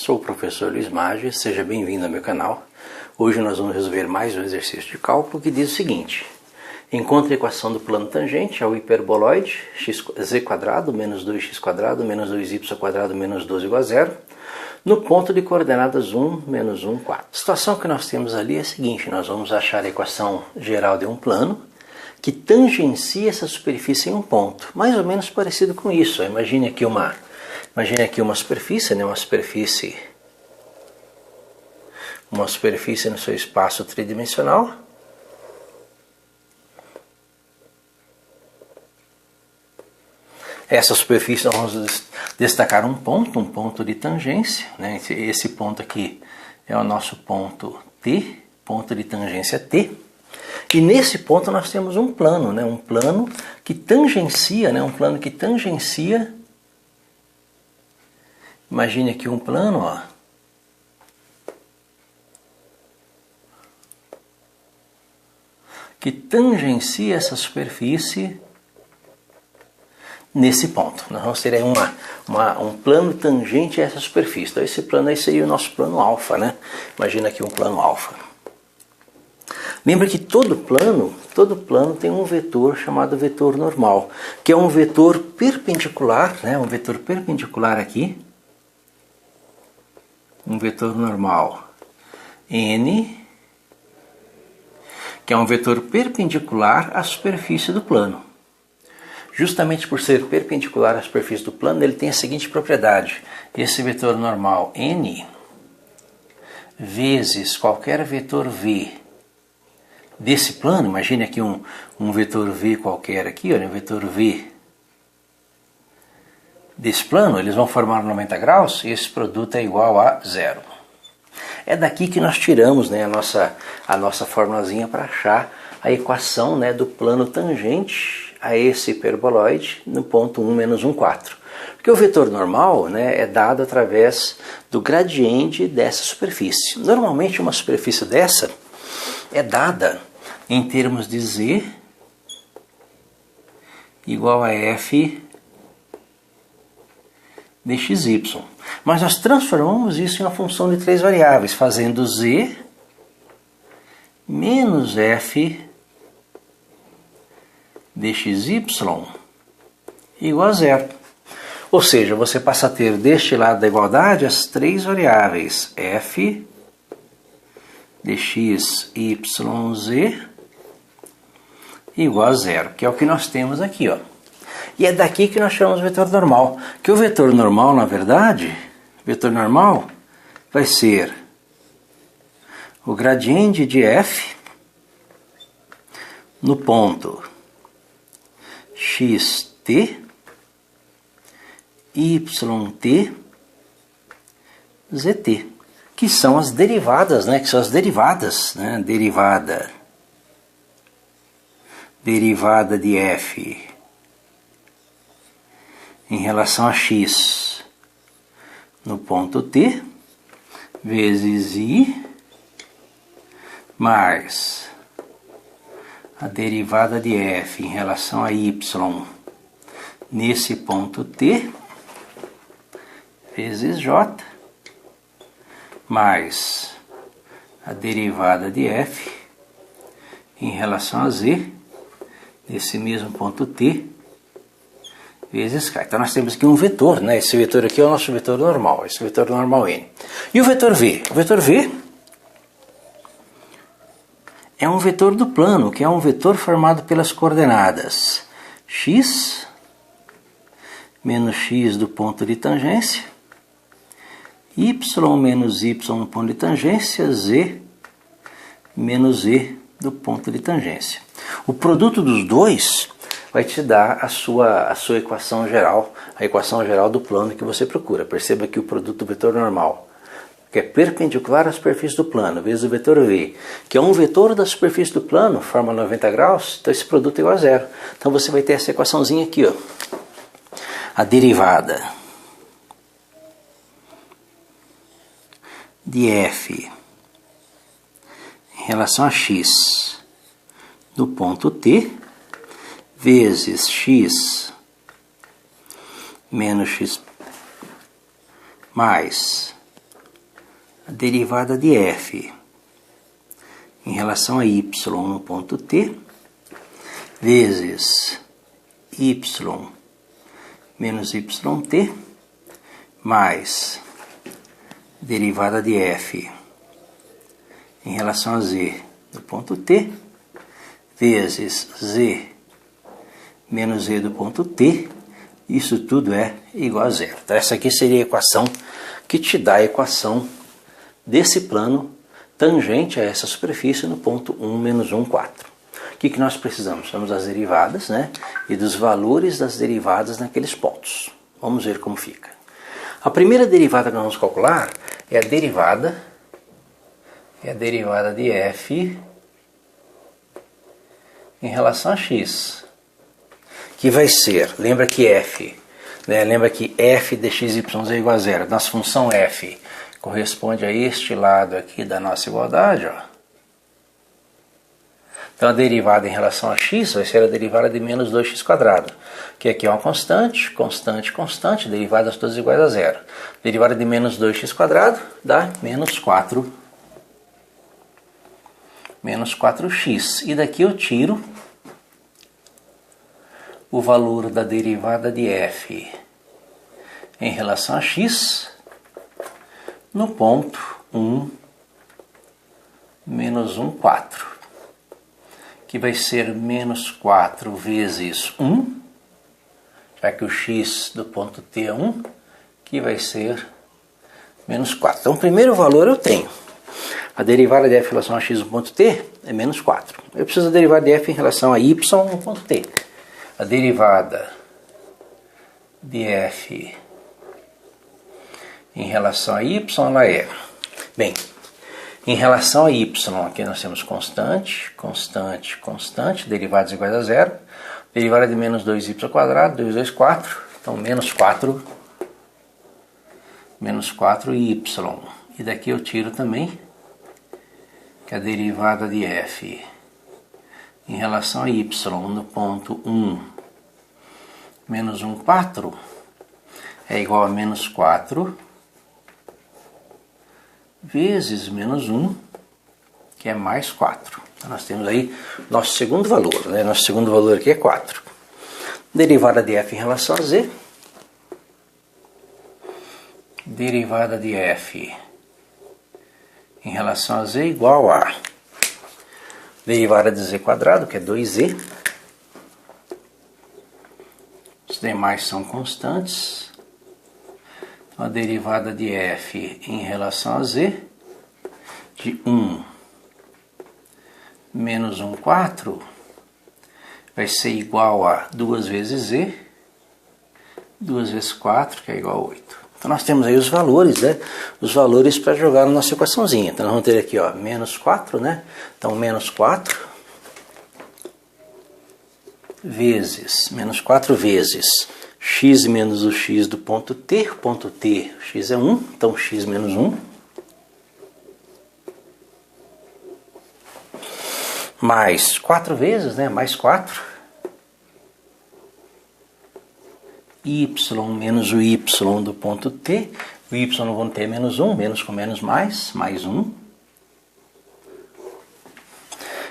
sou o professor Luiz Maggi, seja bem-vindo ao meu canal. Hoje nós vamos resolver mais um exercício de cálculo que diz o seguinte: encontre a equação do plano tangente ao hiperboloide z² menos 2x² menos 2y² menos 12 igual a zero, no ponto de coordenadas 1, menos 1, 4. A situação que nós temos ali é a seguinte: nós vamos achar a equação geral de um plano que tangencia essa superfície em um ponto, mais ou menos parecido com isso. Imagine aqui uma superfície, né? Uma superfície no seu espaço tridimensional. Essa superfície nós vamos destacar um ponto de tangência, né? Esse ponto aqui é o nosso ponto T, ponto de tangência T. E nesse ponto nós temos um plano, né? Um plano que tangencia, né? Um plano que tangencia. Imagine aqui um plano, ó. Que tangencia essa superfície nesse ponto. Nós vamos ter aí um plano tangente a essa superfície. Então esse plano aí seria o nosso plano alfa, né? Imagina aqui um plano alfa. Lembra que todo plano tem um vetor chamado vetor normal, que é um vetor perpendicular, né? Um vetor perpendicular aqui. Um vetor normal N, que é um vetor perpendicular à superfície do plano. Justamente por ser perpendicular à superfície do plano, ele tem a seguinte propriedade: esse vetor normal N vezes qualquer vetor V desse plano, imagine aqui um vetor V qualquer aqui, olha, um vetor V desse plano, eles vão formar 90 graus e esse produto é igual a zero. É daqui que nós tiramos, né, a nossa formulazinha para achar a equação, né, do plano tangente a esse hiperboloide no ponto 1, menos 1, 4. Porque o vetor normal, né, é dado através do gradiente dessa superfície. Normalmente uma superfície dessa é dada em termos de z igual a f dxy. Mas nós transformamos isso em uma função de três variáveis, fazendo z menos f dxy igual a zero. Ou seja, você passa a ter deste lado da igualdade as três variáveis f dxyz igual a zero, que é o que nós temos aqui, ó. E é daqui que nós chamamos vetor normal. Que o vetor normal, na verdade, vetor normal vai ser o gradiente de f no ponto xt, yt, zt, que são as derivadas, né? Que são as derivadas, né? Derivada de f em relação a x no ponto t vezes i mais a derivada de f em relação a y nesse ponto t vezes j mais a derivada de f em relação a z nesse mesmo ponto t vezes k. Então nós temos aqui um vetor, né? Esse vetor aqui é o nosso vetor normal, esse vetor normal n. E o vetor v? O vetor v é um vetor do plano, que é um vetor formado pelas coordenadas x menos x do ponto de tangência, y menos y no ponto de tangência, z menos z do ponto de tangência. O produto dos dois vai te dar a sua equação geral, a equação geral do plano que você procura. Perceba que o produto do vetor normal, que é perpendicular à superfície do plano, vezes o vetor v, que é um vetor da superfície do plano, forma 90 graus, então esse produto é igual a zero. Então você vai ter essa equaçãozinha aqui, ó. A derivada de f em relação a x no ponto t vezes x menos x mais a derivada de f em relação a y no ponto t, vezes y menos yt, mais derivada de f em relação a z do ponto t, vezes z menos e do ponto t, isso tudo é igual a zero. Então essa aqui seria a equação que te dá a equação desse plano tangente a essa superfície no ponto 1, menos 1, 4. O que nós precisamos? Precisamos das derivadas, né? E dos valores das derivadas naqueles pontos. Vamos ver como fica. A primeira derivada que nós vamos calcular é a derivada de f em relação a x, que vai ser, lembra que f de x, y, z é igual a zero. Nossa função f corresponde a este lado aqui da nossa igualdade, ó. Então a derivada em relação a x vai ser a derivada de menos 2x², que aqui é uma constante, derivadas todas iguais a zero. Derivada de menos 2x² dá menos 4x. E daqui eu tiro o valor da derivada de f em relação a x no ponto 1, menos 1, 4. Que vai ser menos 4 vezes 1, já que o x do ponto t é 1, que vai ser menos 4. Então o primeiro valor eu tenho. A derivada de f em relação a x no ponto t é menos 4. Eu preciso da derivada de f em relação a y no ponto t. A derivada de f em relação a y ela é... Bem, em relação a y, aqui nós temos constante, derivadas iguais a zero. Derivada de menos 2y², 2 vezes 4, então menos 4y. E daqui eu tiro também que a derivada de f em relação a y no ponto 1, menos 1, 4, é igual a menos 4 vezes menos 1, que é mais 4. Então nós temos aí nosso segundo valor, né? Nosso segundo valor aqui é 4. Derivada de f em relação a z. Derivada de f em relação a z igual a derivada de z², que é 2z. Os demais são constantes. A derivada de f em relação a z de 1 menos 1, 4 vai ser igual a 2 vezes z, 2 vezes 4, que é igual a 8. Então nós temos aí os valores, né? Os valores para jogar na nossa equaçãozinha. Então nós vamos ter aqui, ó, menos 4, né? Então menos 4 vezes x menos o x do ponto t, o x é 1, então x menos 1, mais 4 vezes, né, mais 4, y menos o y do ponto t, o y no ponto t é menos 1, menos com menos mais 1,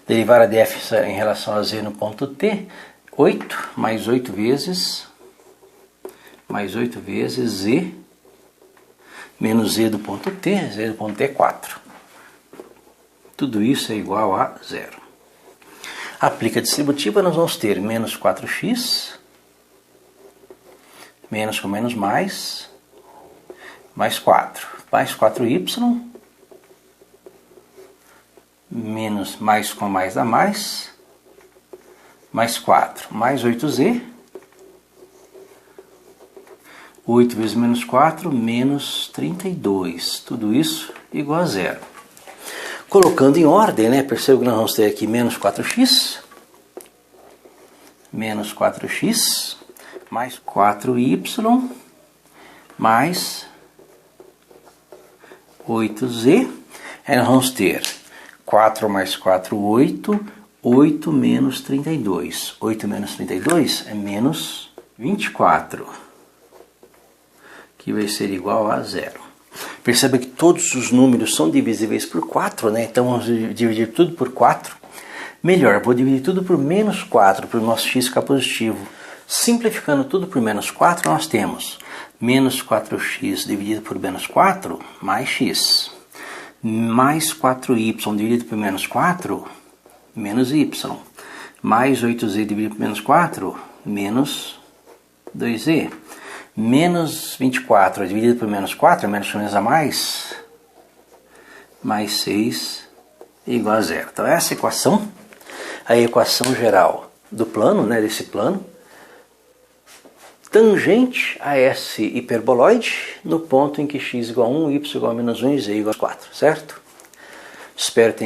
derivada de f em relação a z no ponto t, 8, mais 8 vezes z menos z do ponto t é 4. Tudo isso é igual a zero. Aplica a distributiva, nós vamos ter menos 4x, menos com menos mais 4, mais 4y, menos mais com mais dá mais 4, mais 8z, 8 vezes menos 4, menos 32. Tudo isso igual a zero. Colocando em ordem, né? Perceba que nós vamos ter aqui menos 4x, mais 4y, mais 8z. Aí nós vamos ter 4 mais 4, 8. 8 menos 32. 8 menos 32 é menos 24. Que vai ser igual a zero. Perceba que todos os números são divisíveis por 4, né? Então vamos dividir tudo por 4. Melhor, vou dividir tudo por menos 4 para o nosso x ficar positivo. Simplificando tudo por menos 4, nós temos menos 4x dividido por menos 4, mais x. Mais 4y dividido por menos 4, menos y. Mais 8z dividido por menos 4, menos 2z. Menos 24 dividido por menos 4, menos a mais 6 igual a 0. Então essa equação, a equação geral do plano, né, desse plano, tangente a esse hiperboloide no ponto em que x igual a 1, y igual a menos 1 e z igual a 4, certo? Espero ter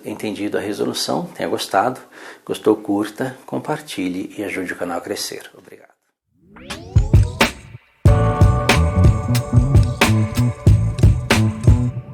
entendido a resolução, tenha gostado. Gostou, curta, compartilhe e ajude o canal a crescer. Obrigado.